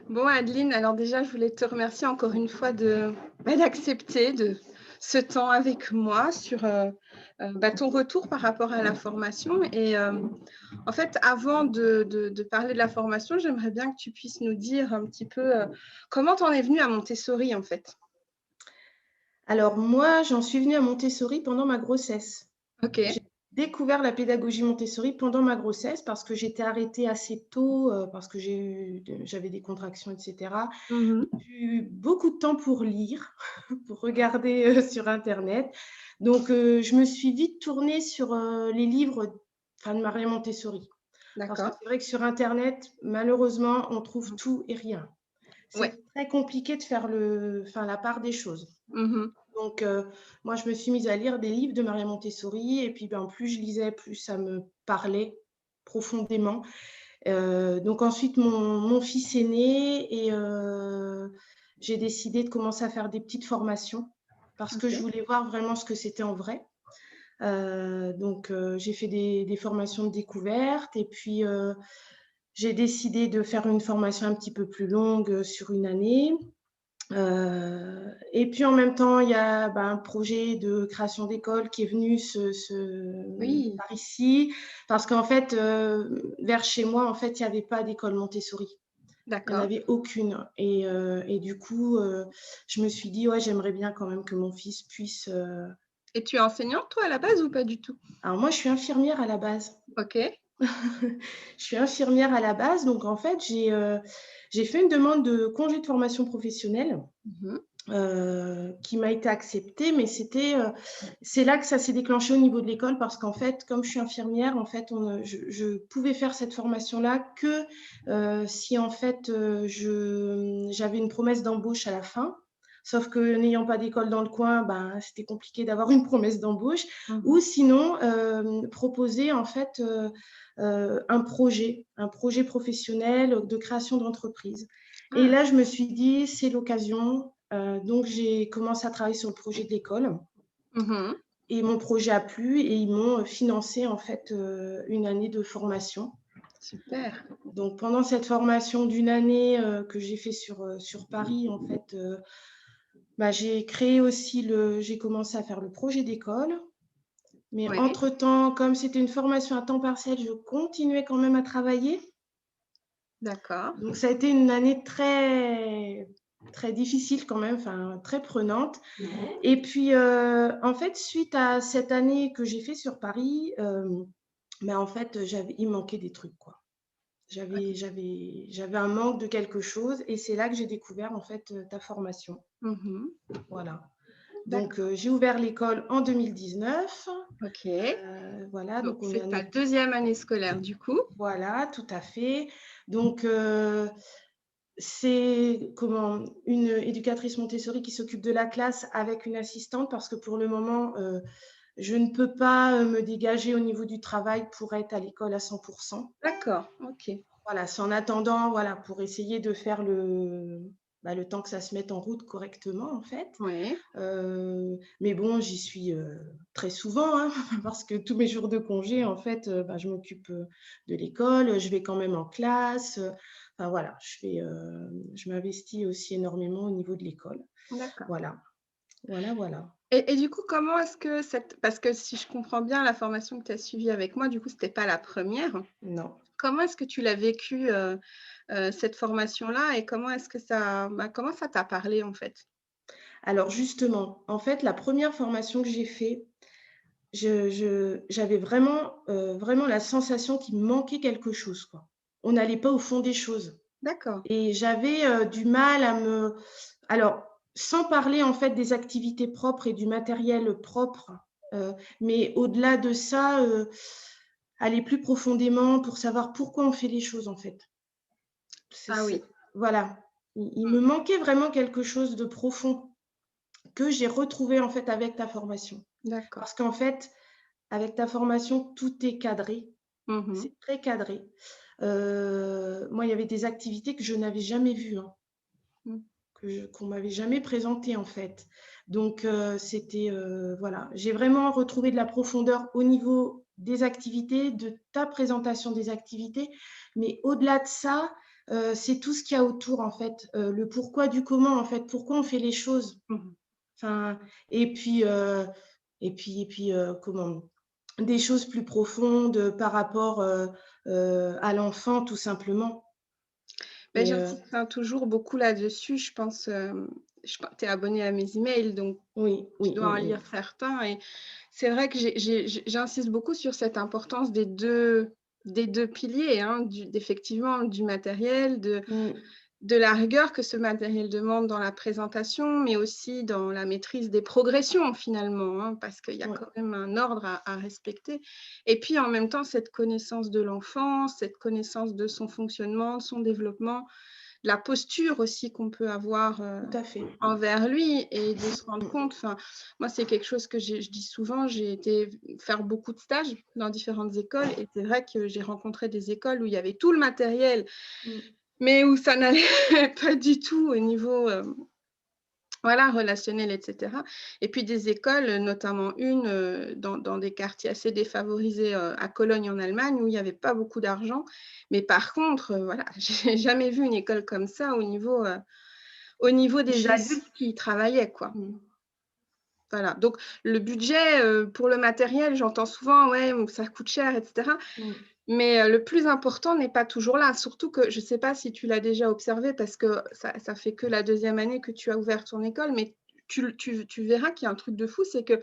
Bon, Adeline, alors déjà, je voulais te remercier encore une fois d'accepter ce temps avec moi sur ton retour par rapport à la formation. Et en fait, avant de parler de la formation, j'aimerais bien que tu puisses nous dire un petit peu comment tu en es venue à Montessori, en fait. Alors moi, j'en suis venue à Montessori pendant ma grossesse. Ok. J'ai découvert la pédagogie Montessori pendant ma grossesse parce que j'étais arrêtée assez tôt, parce que j'avais des contractions, etc. Mhm. J'ai eu beaucoup de temps pour lire, pour regarder sur Internet. Donc, je me suis vite tournée sur les livres enfin, de Maria Montessori. Parce que D'accord. c'est vrai que sur Internet, malheureusement, on trouve tout et rien. Ouais. C'est très compliqué de faire enfin, la part des choses. Mhm. Donc, moi, je me suis mise à lire des livres de Maria Montessori et puis, ben, plus je lisais, plus ça me parlait profondément. Donc ensuite, mon fils est né et j'ai décidé de commencer à faire des petites formations parce que je Ok. voulais voir vraiment ce que c'était en vrai. Donc, j'ai fait des formations de découverte et puis, j'ai décidé de faire une formation un petit peu plus longue, sur une année. Et puis en même temps, il y a un projet de création d'école qui est venu Oui. par ici, parce qu'en fait, vers chez moi, en fait, il n'y avait pas d'école Montessori. Il n'y en D'accord. avait aucune. Et du coup, je me suis dit, ouais, j'aimerais bien quand même que mon fils puisse. Et tu es enseignante, toi, à la base, ou pas du tout? Alors moi, je suis infirmière à la base. Ok. Je suis infirmière à la base, donc en fait, j'ai fait une demande de congé de formation professionnelle. Mhm. Qui m'a été acceptée, mais c'est là que ça s'est déclenché au niveau de l'école parce qu'en fait, comme je suis infirmière, en fait, je pouvais faire cette formation-là que si en fait j'avais une promesse d'embauche à la fin. Sauf que n'ayant pas d'école dans le coin, c'était compliqué d'avoir une promesse d'embauche. Ou Mhm. sinon, proposer en fait un projet professionnel de création d'entreprise. Et Ah. là, je me suis dit, c'est l'occasion. Donc, j'ai commencé à travailler sur le projet de l'école Mhm. et mon projet a plu et ils m'ont financé en fait une année de formation. Super. Donc, pendant cette formation d'une année que j'ai fait sur Paris, en fait, j'ai commencé à faire le projet d'école. Mais Oui. entre-temps, comme c'était une formation à temps partiel, je continuais quand même à travailler. D'accord. Donc, ça a été une année très difficile quand même, enfin, très prenante. Et puis, en fait, suite à cette année que j'ai fait sur Paris, en fait, il me manquait des trucs, quoi. J'avais un manque de quelque chose et c'est là que j'ai découvert, en fait, ta formation. Mhm. Voilà. Donc, D'accord. j'ai ouvert l'école en 2019. Ok. Voilà, Donc, donc on est c'est ta année. deuxième année scolaire, du coup. Voilà, tout à fait. Donc, c'est comment une éducatrice Montessori qui s'occupe de la classe avec une assistante parce que pour le moment, je ne peux pas me dégager au niveau du travail pour être à l'école à 100%. D'accord. Ok. Voilà, c'est en attendant, voilà, pour essayer de faire le temps que ça se mette en route correctement, en fait. Oui. Mais bon, j'y suis très souvent, hein, parce que tous mes jours de congé, en fait, je m'occupe de l'école, je vais quand même en classe. Enfin voilà, je m'investis aussi énormément au niveau de l'école. D'accord. Voilà, voilà, voilà. Et du coup, comment est-ce que parce que si je comprends bien la formation que tu as suivie avec moi, du coup, c'était pas la première. Non. Comment est-ce que tu l'as vécue, cette formation-là et comment est-ce que comment ça t'a parlé, en fait? Alors justement, en fait, la première formation que j'ai fait, j'avais vraiment la sensation qu'il me manquait quelque chose, quoi. On n'allait pas au fond des choses D'accord. et j'avais, du mal à me alors, sans parler, en fait, des activités propres et du matériel propre, mais au-delà de ça, aller plus profondément pour savoir pourquoi on fait les choses, en fait. Ah oui. Voilà, il me manquait vraiment quelque chose de profond que j'ai retrouvé, en fait, avec ta formation. D'accord. Parce qu'en fait, avec ta formation, tout est cadré, Mmh. c'est très cadré. Moi, il y avait des activités que je n'avais jamais vues, hein, Mmh. qu'on m'avait jamais présentées, en fait. Donc, c'était, voilà, j'ai vraiment retrouvé de la profondeur au niveau des activités, de ta présentation des activités, mais au-delà de ça, c'est tout ce qu'il y a autour, en fait, le pourquoi du comment, en fait, pourquoi on fait les choses. Mmh. Enfin, et puis, comment? Des choses plus profondes par rapport, à l'enfant, tout simplement. Beh, Mais j'insiste, hein, toujours beaucoup là-dessus. Je pense, tu es abonnée à mes emails, donc oui, tu oui, dois en oui, oui. lire certains et c'est vrai que j'insiste beaucoup sur cette importance des 2 piliers, hein, d'effectivement du matériel, Mmh, de la rigueur que ce matériel demande dans la présentation, mais aussi dans la maîtrise des progressions finalement, hein, parce qu'il y a ouais, quand même un ordre à respecter. Et puis en même temps, cette connaissance de l'enfant, cette connaissance de son fonctionnement, de son développement, de la posture aussi qu'on peut avoir, tout à fait. envers lui et de se rendre compte, enfin, moi c'est quelque chose que je dis souvent, j'ai été faire beaucoup de stages dans différentes écoles et c'est vrai que j'ai rencontré des écoles où il y avait tout le matériel Mmh, mais où ça n'allait pas du tout au niveau, voilà, relationnel et cetera et puis des écoles, notamment une, dans des quartiers assez défavorisés, à Cologne en Allemagne où il y avait pas beaucoup d'argent. Mais par contre, voilà, j'ai jamais vu une école comme ça au niveau des j'ai s adultes qui y travaillaient, quoi. mmh, Voilà, donc le budget, pour le matériel, j'entends souvent: «Ouais, ça coûte cher» et cetera. mmh, Mais le plus important n'est pas toujours là. Surtout que je ne sais pas si tu l'as déjà observé parce que ça fait que la deuxième année que tu as ouvert ton école, mais tu verras qu'il y a un truc de fou, c'est que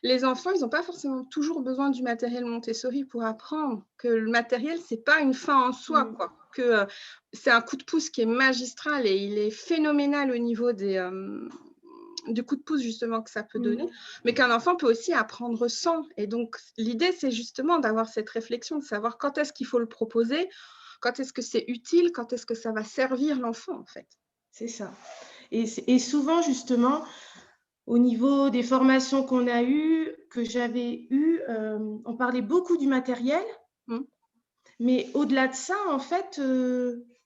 les enfants, ils ont pas forcément toujours besoin du matériel Montessori pour apprendre, que le matériel, c'est pas une fin en soi, mmh, quoi. Que, c'est un coup de pouce qui est magistral et il est phénoménal au niveau du coup de pouce justement que ça peut donner, mmh. mais qu'un enfant peut aussi apprendre sans et donc l'idée, c'est justement d'avoir cette réflexion, de savoir quand est-ce qu'il faut le proposer, quand est-ce que c'est utile, quand est-ce que ça va servir l'enfant, en fait. C'est ça. Et souvent, justement, au niveau des formations qu'on a eues, que j'avais eues, on parlait beaucoup du matériel, Mmh, mais au-delà de ça, en fait,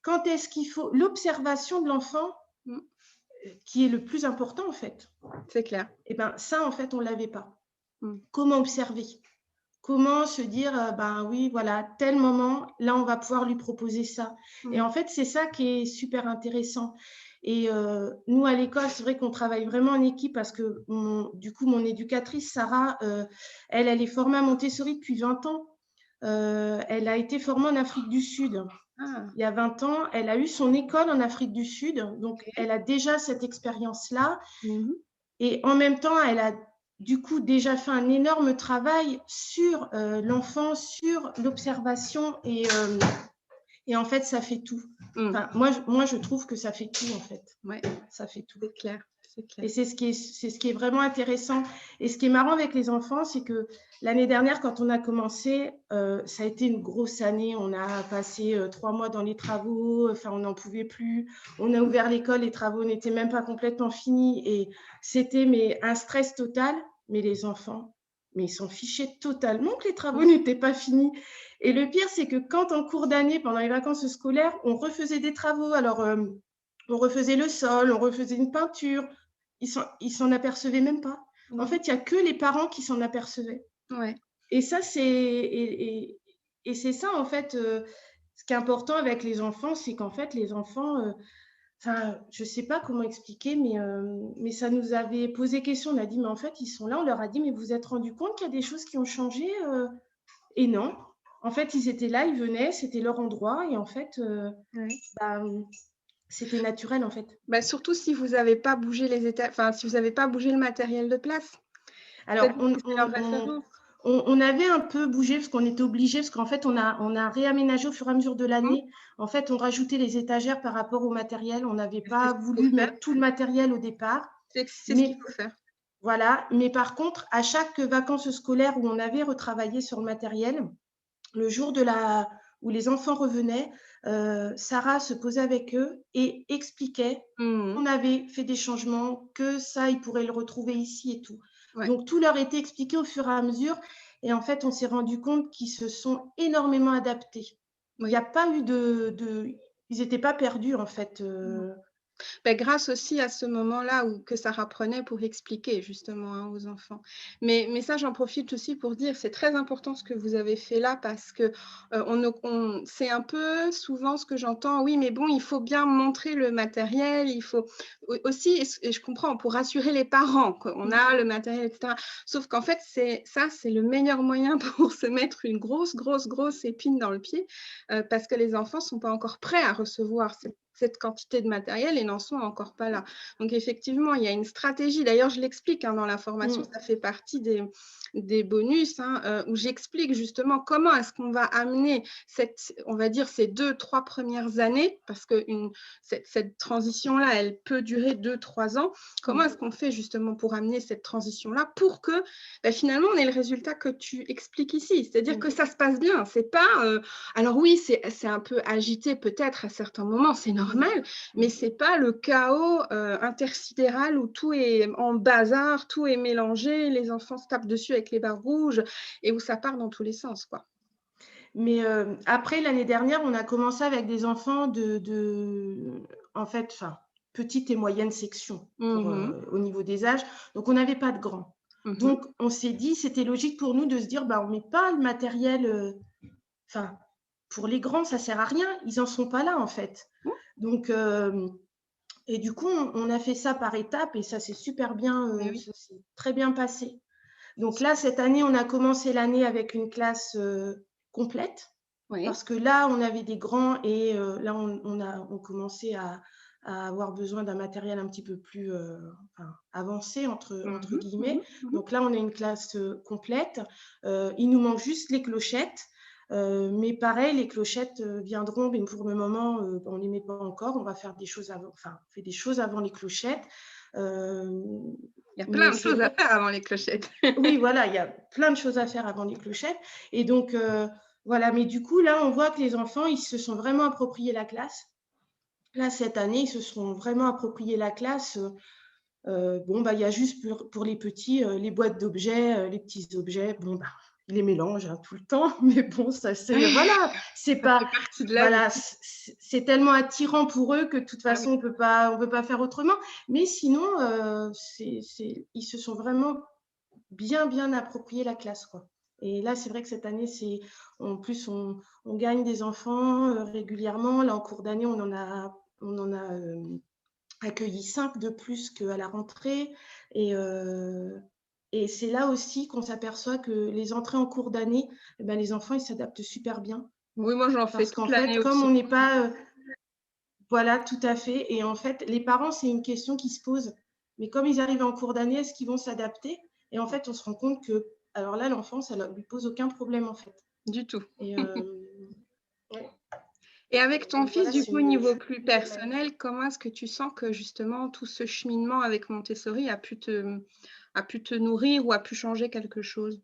quand est-ce qu'il faut l'observation de l'enfant, mmh, qui est le plus important, en fait. c'est clair. Et ben, ça, en fait, on l'avait pas. Mmh, Comment observer? Comment se dire, «Ben, oui, voilà, tel moment, là, on va pouvoir lui proposer ça» et mmh, en fait, c'est ça qui est super intéressant et nous, à l'école, c'est vrai qu'on travaille vraiment en équipe parce que mon éducatrice Sarah, elle est formée à Montessori depuis 20 ans. Elle a été formée en Afrique du Sud. ah, Il y a 20 ans, elle a eu son école en Afrique du Sud, donc OK. elle a déjà cette expérience-là Mmh mh. et en même temps, elle a du coup déjà fait un énorme travail sur, l'enfant, sur l'observation et en fait, ça fait tout. Mmh, Enfin, moi je trouve que ça fait tout, en fait. ouais, Ça fait tout. c'est clair, c'est clair. Et c'est ce qui est vraiment intéressant et ce qui est marrant avec les enfants, c'est que l'année dernière, quand on a commencé, ça a été une grosse année. On a passé, 3 mois dans les travaux, enfin, on n'en pouvait plus. On a ouvert l'école, les travaux n'étaient même pas complètement finis et c'était mais un stress total. Mais les enfants, mais ils s'en fichaient totalement que les travaux Mmh, n'étaient pas finis et le pire, c'est que quand en cours d'année, pendant les vacances scolaires, on refaisait des travaux, alors, on refaisait le sol, on refaisait une peinture, ils s'en apercevaient même pas. En mmh, fait, il y a que les parents qui s'en apercevaient. ouais. Et ça, et c'est ça, en fait, ce qui est important avec les enfants, c'est qu'en fait, les enfants, enfin, je sais pas comment expliquer, mais ça nous avait posé question. On a dit: «Mais en fait, ils sont là». On leur a dit: «Mais vous vous êtes rendus compte qu'il y a des choses qui ont changé?» Et non. En fait, ils étaient là, ils venaient, c'était leur endroit et en fait, Ouais. bah, c'était naturel, en fait. Bah, surtout si vous avez pas bougé enfin, si vous avez pas bougé le matériel de place. Alors, C'est-à-dire que c'est leur référence. on avait un peu bougé parce qu'on était obligés, parce qu'en fait, on a réaménagé au fur et à mesure de Mmh, l'année. En fait, on rajoutait les étagères par rapport au matériel. On n'avait c'est pas ce qu'il faut voulu faire. mettre tout le matériel au départ. C'est ce qu'il Mais faut faire. voilà, mais par contre, à chaque vacances scolaires où on avait retravaillé sur le matériel, le jour où les enfants revenaient, Sarah se posait avec eux et expliquait Mmh mh. qu'on avait fait des changements, que ça, ils pourraient le retrouver ici et tout. Ouais, Donc tout leur était expliqué au fur et à mesure et en fait, on s'est rendu compte qu'ils se sont énormément adaptés. Il y oui. a pas eu de ils étaient pas perdus en fait, Mmh. Beh, grâce aussi à ce moment-là où que Sarah prenait pour expliquer justement, hein, aux enfants. Mais ça, j'en profite aussi pour dire, c'est très important ce que vous avez fait là parce que, on c'est un peu souvent ce que j'entends: «Oui, mais bon, il faut bien montrer le matériel, il faut» aussi et je comprends, pour rassurer les parents qu'on Mmh. a le matériel et cetera. Sauf qu'en fait, c'est le meilleur moyen pour se mettre une grosse, grosse, grosse épine dans le pied, parce que les enfants sont pas encore prêts à recevoir cette quantité de matériel et n'en sont encore pas là. Donc effectivement, il y a une stratégie. D'ailleurs, je l'explique, hein, dans la formation, Mmh. ça fait partie des bonus, hein, où j'explique justement comment est-ce qu'on va amener on va dire ces 2-3 premières années, parce que cette transition-là, elle peut durer 2-3 ans. Comment Mmh. est-ce qu'on fait justement pour amener cette transition-là pour que, bah, finalement, on ait le résultat que tu expliques ici? C'est-à-dire Mmh. que ça se passe bien. C'est pas, alors oui, c'est un peu agité peut-être à certains moments, c'est Mmh. normal, mais Mmh. c'est pas le chaos, intersidéral où tout est en bazar, tout est mélangé, les enfants se tapent dessus avec les barres rouges et où ça part dans tous les sens, quoi. Mais après, l'année dernière, on a commencé avec des enfants en fait, enfin, petite et moyenne section Mmh mh. au niveau des âges. Donc, on n'avait pas de grands. Mmh. Donc, on s'est dit, c'était logique pour nous de se dire, bah, on met pas le matériel, enfin, pour les grands, ça sert à rien. Ils en sont pas là, en fait. Mmh. Donc, et du coup, on a fait ça par étapes et ça s'est super bien, Mais oui. ça s'est très bien passé. Donc là, cette année, on a commencé l'année avec une classe complète Oui. parce que là, on avait des grands et là, on commençait à avoir besoin d'un matériel un petit peu plus enfin, avancé, Mmh entre mh. Mmh guillemets. mh. Mmh. Donc là, on a une classe complète. Il nous manque juste les clochettes. Mais pareil, les clochettes viendront, mais pour le moment, on ne les met pas encore. On va faire des choses avant, enfin, on fait des choses avant les clochettes. Euh, Il y a plein mais de c'est choses à vrai. faire avant les clochettes. Oui, voilà, il y a plein de choses à faire avant les clochettes. Et donc, voilà, mais du coup, là, on voit que les enfants, ils se sont vraiment appropriés la classe. Là, cette année, ils se sont vraiment appropriés la classe. Bon, bah, il y a juste pour les petits, les boîtes d'objets, les petits objets. Bon, bah, ils les mélangent hein, tout le temps, mais bon, ça, c'est, voilà, c'est Ça pas, fait partie de la vie. voilà, c'est tellement attirant pour eux que de toute Ah oui. façon, on peut pas faire autrement. Mais sinon, ils se sont vraiment bien, bien approprié la classe, quoi. Et là, c'est vrai que cette année, en plus, on gagne des enfants régulièrement. Là, en cours d'année, on en a accueilli 5 de plus qu'à la rentrée. Et, et c'est là aussi qu'on s'aperçoit que les entrées en cours d'année, eh ben, les enfants, ils s'adaptent super bien. Oui, moi j'en fais Parce toute qu'en l'année fait, comme aussi. on n'est pas, voilà, tout à fait. Et en fait, les parents, c'est une question qui se pose. Mais comme ils arrivent en cours d'année, est-ce qu'ils vont s'adapter? Et en fait, on se rend compte que, alors là, l'enfant, ça ne lui pose aucun problème, en fait. Du tout. Et ouais. Et avec ton Donc fils, voilà, du c'est coup, au une niveau plus belle année. personnel, comment est-ce que tu sens que justement tout ce cheminement avec Montessori a pu te nourrir ou a pu changer quelque chose?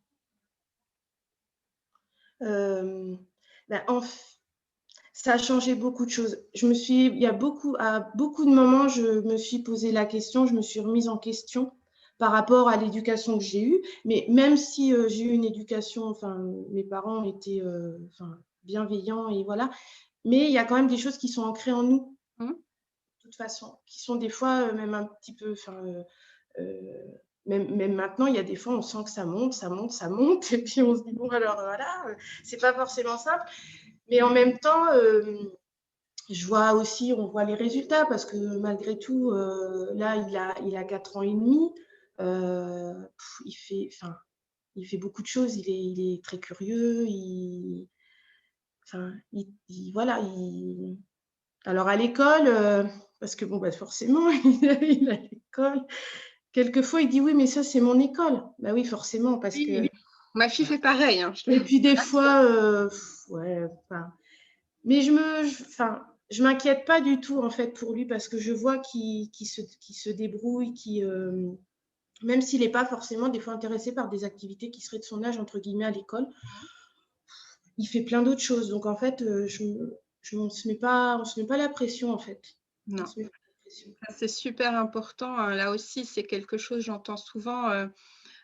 Euh, ben, ça a changé beaucoup de choses. Il y a à beaucoup de moments, je me suis posé la question, je me suis remise en question par rapport à l'éducation que j'ai eue. Mais même si j'ai eu une éducation, enfin, mes parents étaient enfin, bienveillants et voilà, mais il y a quand même des choses qui sont ancrées en nous, Mmh. de toute façon, qui sont des fois même un petit peu, enfin, euh, même maintenant, il y a des fois, on sent que ça monte, ça monte, ça monte, et puis on se dit, bon, alors voilà, c'est pas forcément simple. Mais en même temps, on voit les résultats parce que malgré tout, là, il a 4 ans et demi. Enfin, il fait beaucoup de choses. Il est très curieux. Enfin, voilà. Alors à l'école, parce que bon, bah, forcément, il a l'école. Quelquefois, il dit oui, mais ça, c'est mon école. Bah oui, forcément, parce Oui, oui. que. Ma fille fait pareil, hein, je te Et puis des rassure. fois, ouais, enfin, mais enfin, je m'inquiète pas du tout en fait pour lui parce que je vois qu'il se débrouille, même s'il n'est pas forcément des fois intéressé par des activités qui seraient de son âge entre guillemets à l'école, il fait plein d'autres choses. Donc en fait, on se met pas la pression en fait. On Non. se met pas la pression. Ça, c'est super important, hein. Là aussi, c'est quelque chose, j'entends souvent,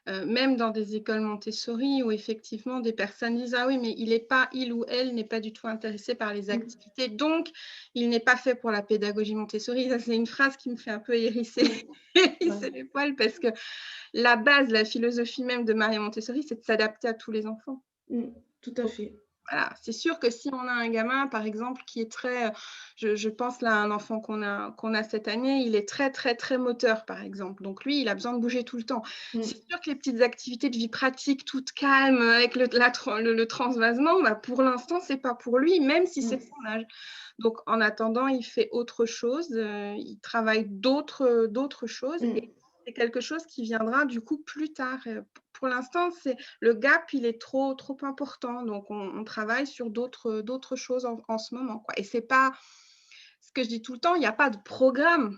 même dans des écoles Montessori où effectivement des personnes disent: «Ah oui, mais il ou elle n'est pas du tout intéressé par les Mm. activités, donc il n'est pas fait pour la pédagogie Montessori». Ça, c'est une phrase qui me fait un peu hérisser Mm. Ouais. hérisser les poils parce que la base, la philosophie même de Maria Montessori, c'est de s'adapter à tous les enfants. Mm. Tout à Donc fait. voilà, c'est sûr que si on a un gamin, par exemple, qui est très, je pense là à un enfant qu'on a cette année, il est très, très, très moteur, par exemple. Donc lui, il a besoin de bouger tout le temps. Mm. C'est sûr que les petites activités de vie pratique, toutes calmes, avec le transvasement, bah, pour l'instant, c'est pas pour lui, même si c'est Mm. son âge. Donc en attendant, il fait autre chose, il travaille d'autres choses Mm. et c'est quelque chose qui viendra du coup plus tard. Pour l'instant, c'est le gap, il est trop important. Donc on travaille sur d'autres choses en ce moment, quoi. Et c'est pas ce que je dis tout le temps, il n'y a pas de programme.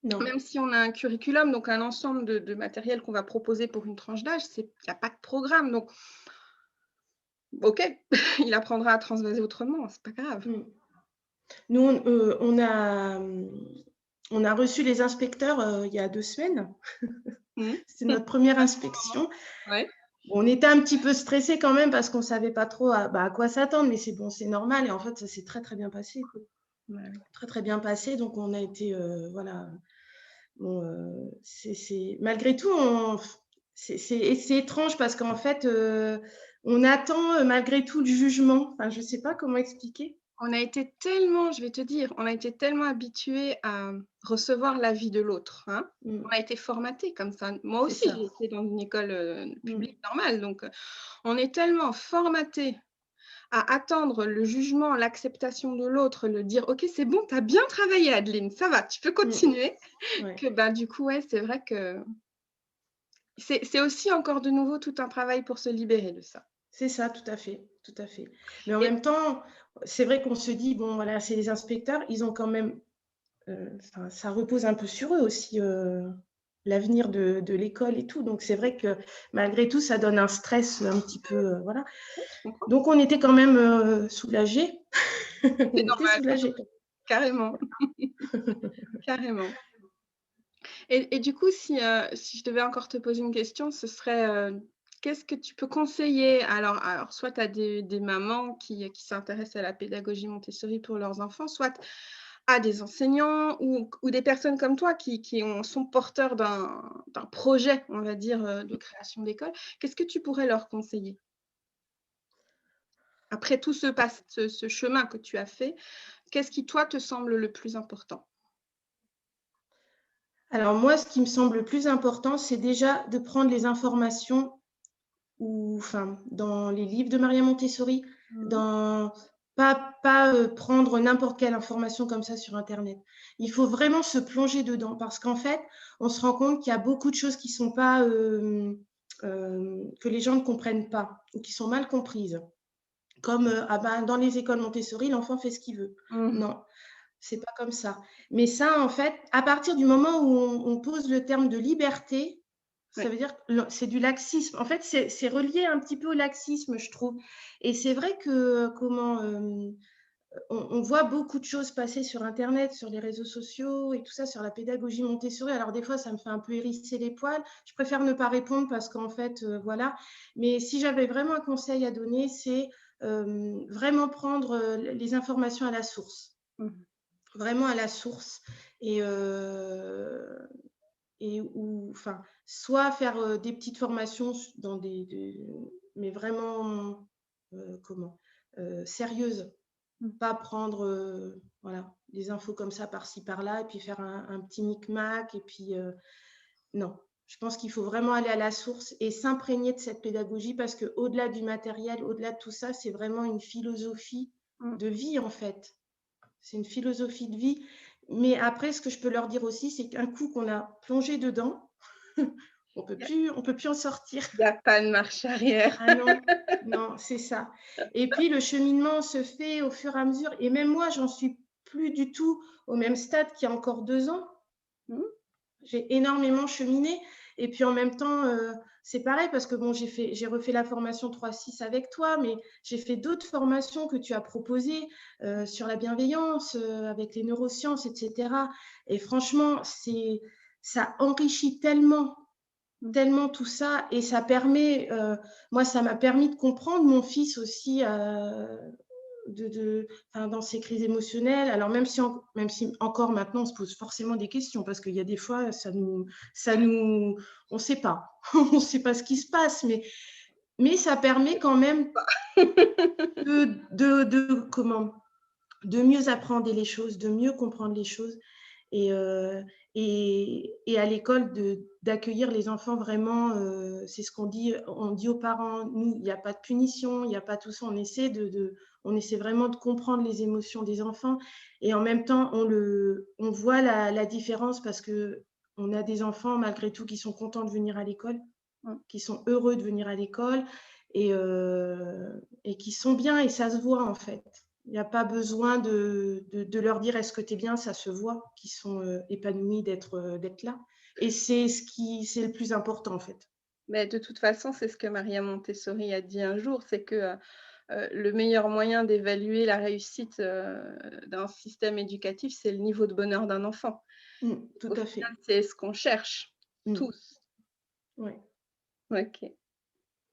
Non. Même si on a un curriculum, donc un ensemble de matériel qu'on va proposer pour une tranche d'âge, il n'y a pas de programme. Donc, OK, il apprendra à transvaser autrement, c'est pas grave. Mm. Nous, on a reçu les inspecteurs il y a 2 semaines. Mmh. C'était notre première inspection. Ouais. On était un petit peu stressés quand même parce qu'on ne savait pas trop à quoi s'attendre, mais c'est bon, c'est normal. Et en fait, ça s'est très, très bien passé. Ouais, ouais. Très, très bien passé. Donc, on a été, voilà. Bon, malgré tout, c'est étrange parce qu'en fait, on attend malgré tout le jugement. Enfin, je ne sais pas comment expliquer. On a été tellement, je vais te dire, on a été tellement habitués à recevoir l'avis de l'autre, hein. On Mm. a été formatés comme ça. Moi C'est aussi, ça. j'ai été dans une école, Mm. publique normale, donc on est tellement formatés à attendre le jugement, l'acceptation de l'autre, le dire: «OK, c'est bon, tu as bien travaillé Adeline, ça va, tu peux Mm. continuer», Ouais. que, bah, du coup, ouais, c'est vrai que c'est aussi encore de nouveau tout un travail pour se libérer de ça. C'est ça, tout à fait, tout à fait. Mais en Et même temps, c'est vrai qu'on se dit, bon, voilà, c'est les inspecteurs, ils ont quand même, enfin, ça repose un peu sur eux aussi, l'avenir de l'école et tout. Donc, c'est vrai que malgré tout, ça donne un stress un petit peu, voilà. ouais, je comprends, Donc, on était quand même soulagés. c'est On était normal, soulagés. carrément, carrément. Et du coup, si je devais encore te poser une question, ce serait, qu'est-ce que tu peux conseiller? Alors soit à des mamans qui s'intéressent à la pédagogie Montessori pour leurs enfants, soit à des enseignants ou des personnes comme toi qui sont porteurs d'un projet, on va dire, de création d'école. Qu'est-ce que tu pourrais leur conseiller? Après tout ce chemin que tu as fait, qu'est-ce qui, toi, te semble le plus important? Alors, moi, ce qui me semble le plus important, c'est déjà de prendre les informations enfin, dans les livres de Maria Montessori, Mmh. dans pas prendre n'importe quelle information comme ça sur internet. Il faut vraiment se plonger dedans parce qu'en fait, on se rend compte qu'il y a beaucoup de choses qui sont pas, que les gens ne comprennent pas ou qui sont mal comprises. Comme, ah ben, dans les écoles Montessori, l'enfant fait ce qu'il veut. Mmh. Non, c'est pas comme ça. Mais ça, en fait, à partir du moment où on pose le terme de liberté, ça Ouais. veut dire que c'est du laxisme. En fait, c'est relié un petit peu au laxisme, je trouve. Et c'est vrai que on voit beaucoup de choses passer sur internet, sur les réseaux sociaux et tout ça, sur la pédagogie Montessori. Alors des fois, ça me fait un peu hérisser les poils. Je préfère ne pas répondre parce qu'en fait, voilà. Mais si j'avais vraiment un conseil à donner, c'est vraiment prendre les informations à la source. Mmh. Vraiment à la source. Et, ou enfin, soit faire des petites formations dans mais vraiment, comment, sérieuses. Mmh. Pas prendre voilà, des infos comme ça par-ci par-là et puis faire un petit micmac et puis non. Je pense qu'il faut vraiment aller à la source et s'imprégner de cette pédagogie parce que au-delà du matériel, au-delà de tout ça, c'est vraiment une philosophie Mmh. de vie en fait. C'est une philosophie de vie. Mais après, ce que je peux leur dire aussi, c'est qu'un coup qu'on a plongé dedans, on peut plus en sortir. Il y a pas de marche arrière. Ah non, non, c'est ça. Et puis le cheminement se fait au fur et à mesure. Et même moi, j'en suis plus du tout au même stade qu'il y a encore 2 ans. Mmh. J'ai énormément cheminé. Et puis en même temps, c'est pareil parce que bon, j'ai refait la formation 3-6 avec toi, mais j'ai fait d'autres formations que tu as proposées sur la bienveillance, avec les neurosciences, etc. Et franchement, ça enrichit tellement. tellement tout ça et ça permet, moi, ça m'a permis de comprendre mon fils aussi, enfin, dans ses crises émotionnelles. Alors même si encore maintenant on se pose forcément des questions parce qu'il y a des fois on ne sait pas, on ne sait pas ce qui se passe, mais ça permet quand même de mieux apprendre les choses, de mieux comprendre les choses et, et à l'école d'accueillir les enfants vraiment, c'est ce on dit aux parents, nous, il n'y a pas de punition, il n'y a pas tout ça, on essaie vraiment de comprendre les émotions des enfants et en même temps, on voit la différence parce qu'on a des enfants malgré tout qui sont contents de venir à l'école, qui sont heureux de venir à l'école et qui sont bien et ça se voit en fait. Il n'y a pas besoin de leur dire est-ce que tu es bien, ça se voit, qu'ils sont épanouis d'être là. Et c'est le plus important en fait. Mais de toute façon, c'est ce que Maria Montessori a dit un jour, c'est que le meilleur moyen d'évaluer la réussite d'un système éducatif, c'est le niveau de bonheur d'un enfant. Tout Au à final, fait. c'est ce qu'on cherche tous. Ouais, OK.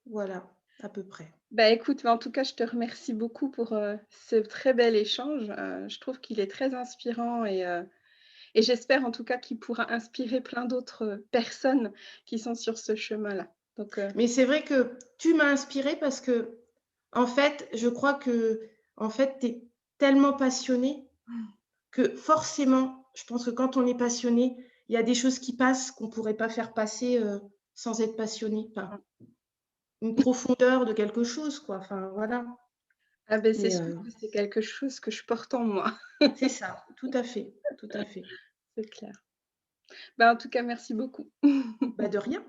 voilà, à peu près. Bah, écoute, en tout cas, je te remercie beaucoup pour ce très bel échange. Je trouve qu'il est très inspirant et j'espère en tout cas qu'il pourra inspirer plein d'autres personnes qui sont sur ce chemin-là. Donc, Mais c'est vrai que tu m'as inspirée parce que, en fait, je crois que en fait, tu es tellement passionnée que forcément, je pense que quand on est passionné, il y a des choses qui passent qu'on ne pourrait pas faire passer sans être passionné. Enfin, une profondeur de quelque chose, quoi. Enfin, voilà. ah ben c'est Et sûr que c'est quelque chose que je porte en moi, c'est ça, tout à fait, tout à fait. c'est clair. Bah, en tout cas, merci beaucoup. Bah, de rien.